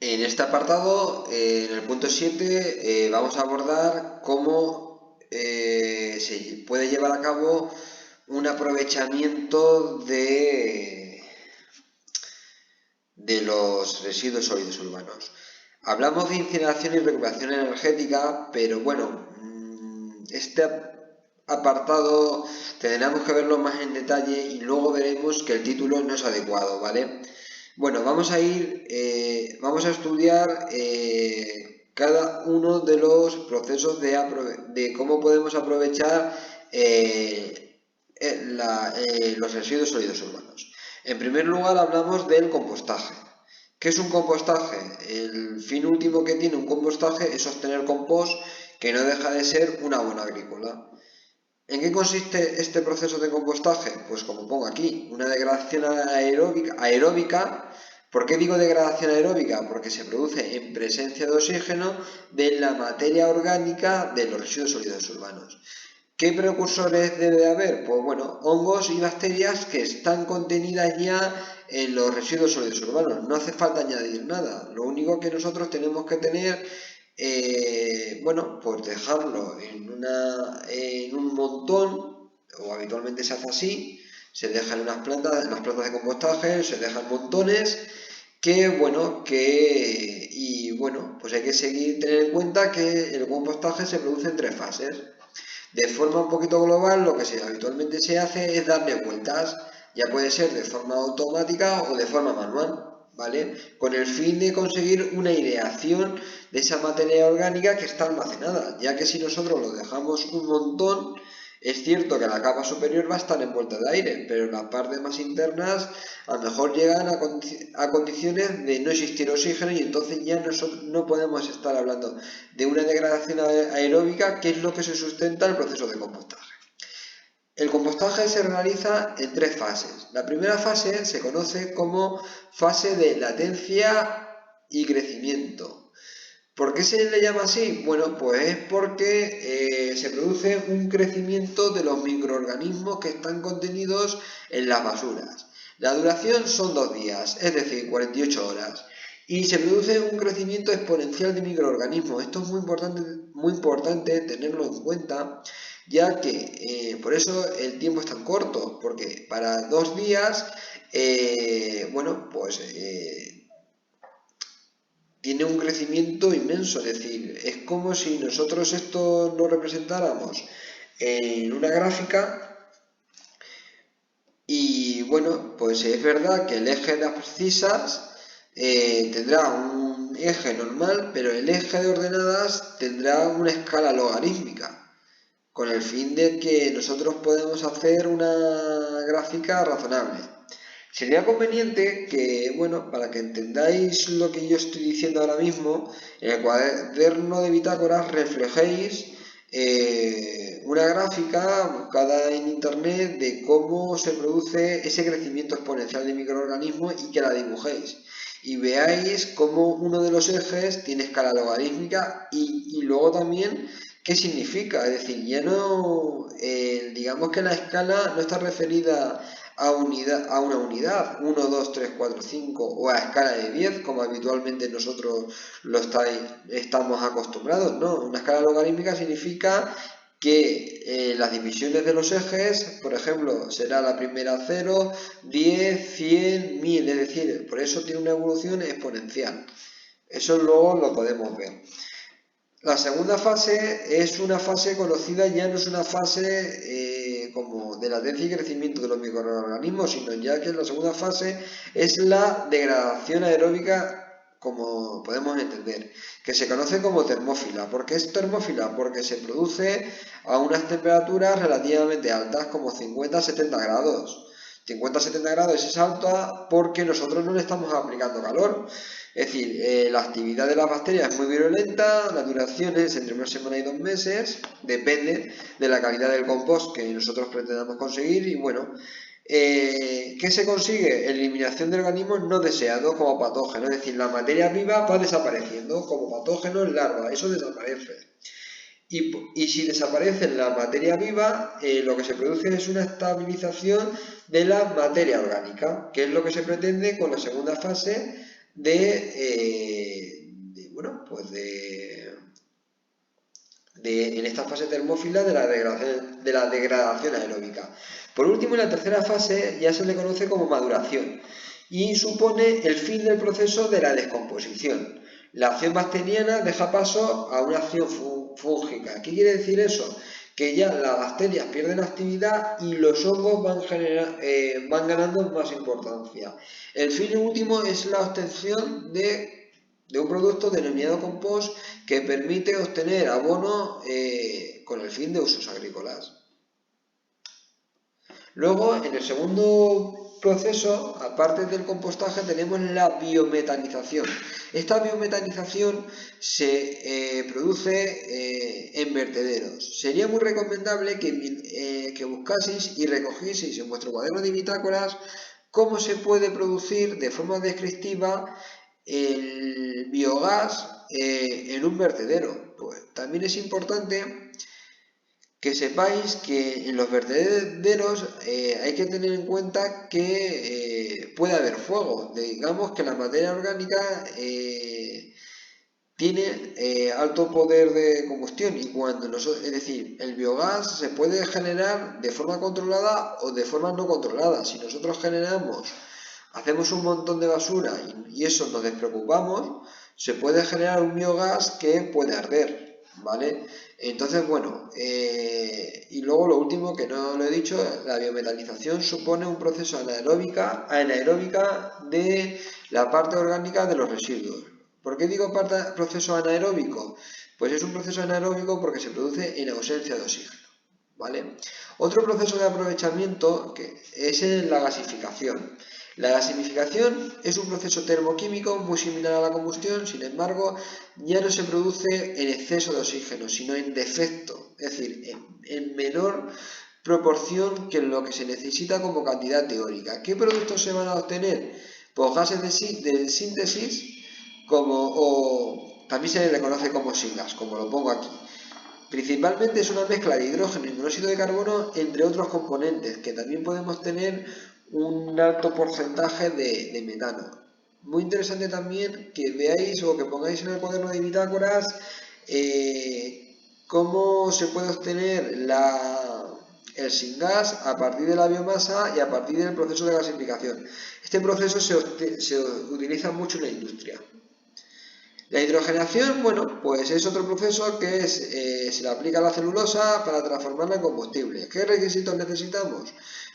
En este apartado, en el punto 7, vamos a abordar cómo se puede llevar a cabo un aprovechamiento de los residuos sólidos urbanos. Hablamos de incineración y recuperación energética, pero bueno, este apartado tendremos que verlo más en detalle y luego veremos que el título no es adecuado, ¿vale? Bueno, vamos a estudiar cada uno de los procesos de cómo podemos aprovechar los residuos sólidos urbanos. En primer lugar, hablamos del compostaje. ¿Qué es un compostaje? El fin último que tiene un compostaje es obtener compost, que no deja de ser un abono agrícola. ¿En qué consiste este proceso de compostaje? Pues como pongo aquí, una degradación aeróbica. ¿Por qué digo degradación aeróbica? Porque se produce en presencia de oxígeno de la materia orgánica de los residuos sólidos urbanos. ¿Qué precursores debe de haber? Pues bueno, hongos y bacterias que están contenidas ya en los residuos sólidos urbanos. No hace falta añadir nada. Lo único que nosotros tenemos que tener, bueno, pues dejarlo en un montón, o habitualmente se hace así, se deja en las plantas de compostaje, se dejan montones, pues hay que tener en cuenta que el compostaje se produce en tres fases. De forma un poquito global, lo que habitualmente se hace es darle vueltas, ya puede ser de forma automática o de forma manual, ¿vale? Con el fin de conseguir una aireación de esa materia orgánica que está almacenada, ya que si nosotros lo dejamos un montón, es cierto que la capa superior va a estar envuelta de aire, pero las partes más internas a lo mejor llegan a condiciones de no existir oxígeno y entonces ya no podemos estar hablando de una degradación aeróbica, que es lo que se sustenta el proceso de compostaje. El compostaje se realiza en tres fases. La primera fase se conoce como fase de latencia y crecimiento. ¿Por qué se le llama así? Bueno, pues es porque se produce un crecimiento de los microorganismos que están contenidos en las basuras. La duración son 2 días, es decir, 48 horas. Y se produce un crecimiento exponencial de microorganismos. Esto es muy importante tenerlo en cuenta, ya que por eso el tiempo es tan corto, porque para 2 días, bueno, pues tiene un crecimiento inmenso, es decir, es como si nosotros esto lo representáramos en una gráfica y bueno, pues es verdad que el eje de abscisas tendrá un eje normal, pero el eje de ordenadas tendrá una escala logarítmica, con el fin de que nosotros podamos hacer una gráfica razonable. Sería conveniente que, bueno, para que entendáis lo que yo estoy diciendo ahora mismo, en el cuaderno de bitácoras reflejéis una gráfica buscada en internet de cómo se produce ese crecimiento exponencial de microorganismos y que la dibujéis. Y veáis cómo uno de los ejes tiene escala logarítmica y luego también qué significa. Es decir, ya no, digamos que la escala no está referida a una unidad, 1, 2, 3, 4, 5 o a escala de 10, como habitualmente nosotros estamos acostumbrados, ¿no? Una escala logarítmica significa que las divisiones de los ejes, por ejemplo, será la primera 0, 10, 100, 1000, es decir, por eso tiene una evolución exponencial. Eso luego lo podemos ver. La segunda fase es una fase conocida, ya no es una fase como de latencia y crecimiento de los microorganismos, sino ya que la segunda fase es la degradación aeróbica, como podemos entender, que se conoce como termófila. ¿Por qué es termófila? Porque se produce a unas temperaturas relativamente altas, como 50-70 grados. 50-70 grados es alta porque nosotros no le estamos aplicando calor. Es decir, la actividad de las bacterias es muy virulenta, la duración es entre 1 semana y 2 meses, depende de la calidad del compost que nosotros pretendamos conseguir y bueno, ¿qué se consigue? Eliminación de organismos no deseados como patógenos, es decir, la materia viva va desapareciendo como patógenos, larvas, eso desaparece. Y si desaparece la materia viva, lo que se produce es una estabilización de la materia orgánica, que es lo que se pretende con la segunda fase bueno, pues en esta fase termófila de la degradación aeróbica. Por último, en la tercera fase ya se le conoce como maduración y supone el fin del proceso de la descomposición. La acción bacteriana deja paso a una acción fúngica. ¿Qué quiere decir eso? Que ya las bacterias pierden actividad y los hongos van ganando más importancia. El fin último es la obtención de un producto denominado compost que permite obtener abono con el fin de usos agrícolas. Luego, en el segundo proceso, aparte del compostaje, tenemos la biometanización. Esta biometanización se produce en vertederos. Sería muy recomendable que buscaseis y recogieseis en vuestro cuaderno de bitácoras cómo se puede producir de forma descriptiva el biogás en un vertedero. Pues también es importante que sepáis que en los vertederos hay que tener en cuenta que puede haber fuego. Digamos que la materia orgánica tiene alto poder de combustión y es decir, el biogás se puede generar de forma controlada o de forma no controlada. Si nosotros hacemos un montón de basura y eso nos despreocupamos, se puede generar un biogás que puede arder, ¿vale? Entonces, bueno, y luego lo último que no lo he dicho, la biometanización supone un proceso anaeróbica de la parte orgánica de los residuos. ¿Por qué digo proceso anaeróbico? Pues es un proceso anaeróbico porque se produce en ausencia de oxígeno, ¿vale? Otro proceso de aprovechamiento es la gasificación. La gasificación es un proceso termoquímico muy similar a la combustión, sin embargo, ya no se produce en exceso de oxígeno, sino en defecto, es decir, en menor proporción que lo que se necesita como cantidad teórica. ¿Qué productos se van a obtener? Pues gases de síntesis, o también se le conoce como syngas, como lo pongo aquí. Principalmente es una mezcla de hidrógeno y monóxido de carbono, entre otros componentes, que también podemos tener un alto porcentaje de metano. Muy interesante también que veáis o que pongáis en el cuaderno de bitácoras cómo se puede obtener el syngas a partir de la biomasa y a partir del proceso de gasificación. Este proceso se utiliza mucho en la industria. La hidrogenación, bueno, pues es otro proceso que se le aplica a la celulosa para transformarla en combustible. ¿Qué requisitos necesitamos?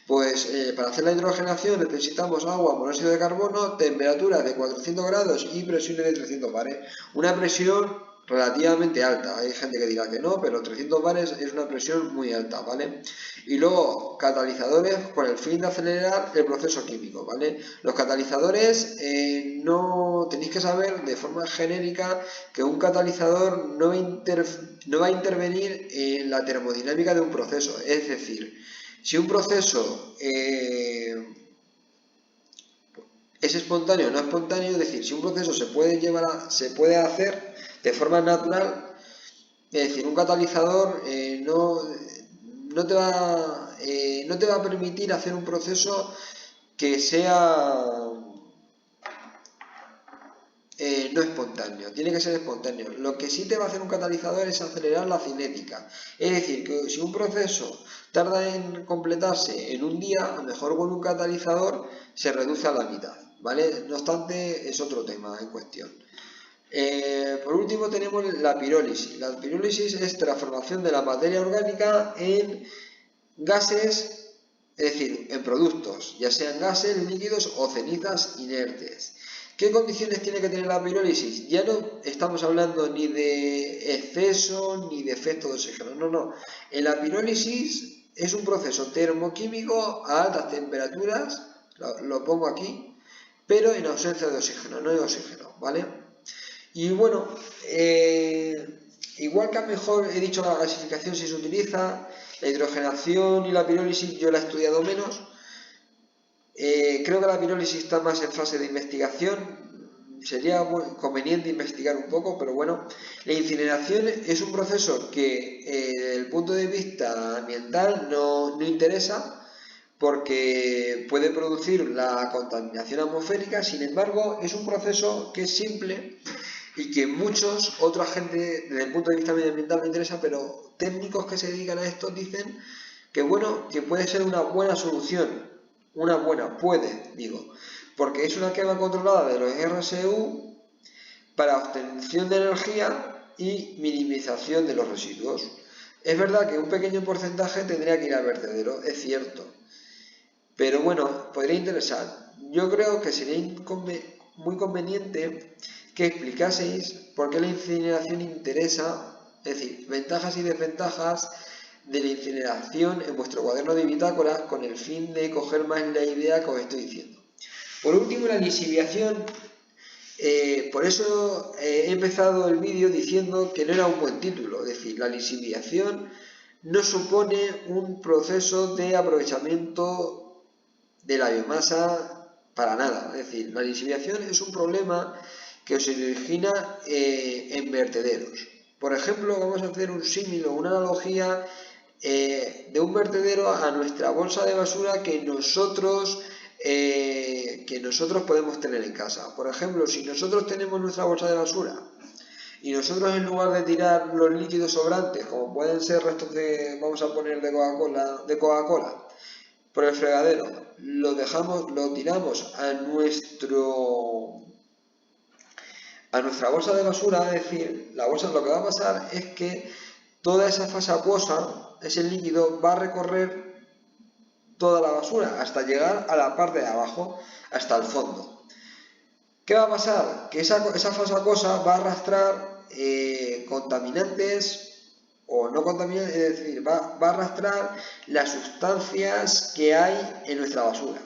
Pues para hacer la hidrogenación necesitamos agua, monóxido de carbono, temperaturas de 400 grados y presiones de 300 bares. Una presión relativamente alta. Hay gente que dirá que no, pero 300 bares es una presión muy alta, ¿vale? Y luego catalizadores con el fin de acelerar el proceso químico, ¿vale? Los catalizadores no tenéis que saber de forma genérica que un catalizador no va a intervenir en la termodinámica de un proceso. Es decir, si un proceso es espontáneo o no espontáneo, es decir, si un proceso se puede hacer de forma natural, es decir, un catalizador no te va a permitir hacer un proceso que sea no espontáneo, tiene que ser espontáneo. Lo que sí te va a hacer un catalizador es acelerar la cinética. Es decir, que si un proceso tarda en completarse en un día, a lo mejor con un catalizador se reduce a la mitad, ¿vale? No obstante, es otro tema en cuestión. Por último tenemos la pirólisis. La pirólisis es transformación de la materia orgánica en gases, es decir, en productos, ya sean gases, líquidos o cenizas inertes. ¿Qué condiciones tiene que tener la pirólisis? Ya no estamos hablando ni de exceso ni de efecto de oxígeno, no. En la pirólisis es un proceso termoquímico a altas temperaturas, lo pongo aquí, pero en ausencia de oxígeno, no hay oxígeno, ¿vale? Y bueno, igual que a lo mejor he dicho la gasificación si se utiliza, la hidrogenación y la pirólisis yo la he estudiado menos. Creo que la pirólisis está más en fase de investigación. Sería muy conveniente investigar un poco, pero bueno. La incineración es un proceso que desde el punto de vista ambiental no interesa, porque puede producir la contaminación atmosférica. Sin embargo, es un proceso que es simple y que otra gente desde el punto de vista medioambiental me interesa, pero técnicos que se dedican a esto dicen que bueno, que puede ser una buena solución, porque es una quema controlada de los RSU para obtención de energía y minimización de los residuos. Es verdad que un pequeño porcentaje tendría que ir al vertedero, es cierto, pero bueno, podría interesar. Yo creo que sería muy conveniente que explicaseis por qué la incineración interesa, es decir, ventajas y desventajas de la incineración en vuestro cuaderno de bitácoras, con el fin de coger más la idea que os estoy diciendo. Por último, la lixiviación. Por eso he empezado el vídeo diciendo que no era un buen título. Es decir, la lixiviación no supone un proceso de aprovechamiento de la biomasa para nada. Es decir, la lixiviación es un problema que se origina en vertederos. Por ejemplo, vamos a hacer un símil o una analogía de un vertedero a nuestra bolsa de basura que nosotros podemos tener en casa. Por ejemplo, si nosotros tenemos nuestra bolsa de basura y nosotros, en lugar de tirar los líquidos sobrantes, como pueden ser restos de, vamos a poner, de Coca-Cola, por el fregadero, lo tiramos a nuestra bolsa de basura. Es decir, la bolsa, lo que va a pasar es que toda esa fase acuosa, ese líquido, va a recorrer toda la basura hasta llegar a la parte de abajo, hasta el fondo. ¿Qué va a pasar? Que esa fase acuosa va a arrastrar contaminantes o no contaminantes, es decir, va a arrastrar las sustancias que hay en nuestra basura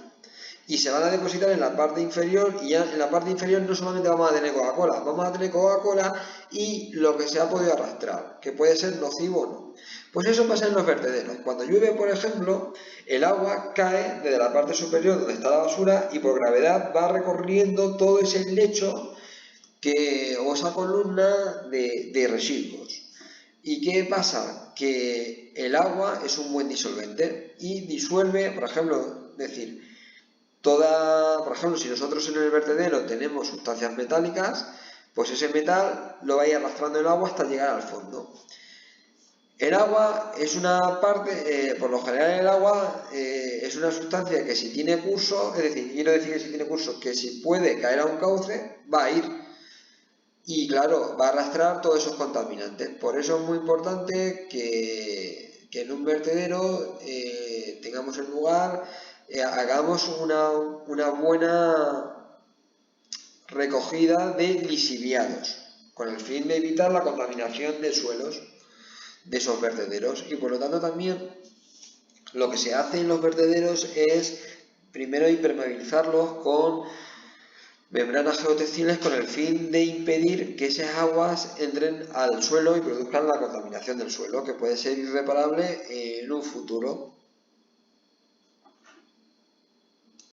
y se van a depositar en la parte inferior, y ya en la parte inferior no solamente vamos a tener Coca-Cola, vamos a tener Coca-Cola y lo que se ha podido arrastrar, que puede ser nocivo o no. Pues eso pasa en los vertederos. Cuando llueve, por ejemplo, el agua cae desde la parte superior donde está la basura y por gravedad va recorriendo todo ese lecho o esa columna de residuos. ¿Y qué pasa? Que el agua es un buen disolvente y disuelve, por ejemplo, por ejemplo, si nosotros en el vertedero tenemos sustancias metálicas, pues ese metal lo va a ir arrastrando el agua hasta llegar al fondo. El agua es una parte, por lo general el agua es una sustancia que si tiene curso, es decir, quiero decir que si tiene curso, que si puede caer a un cauce, va a ir. Y claro, va a arrastrar todos esos contaminantes. Por eso es muy importante que en un vertedero tengamos el lugar, hagamos una buena recogida de lixiviados, con el fin de evitar la contaminación de suelos de esos vertederos. Y por lo tanto también lo que se hace en los vertederos es primero impermeabilizarlos con membranas geotextiles, con el fin de impedir que esas aguas entren al suelo y produzcan la contaminación del suelo, que puede ser irreparable en un futuro.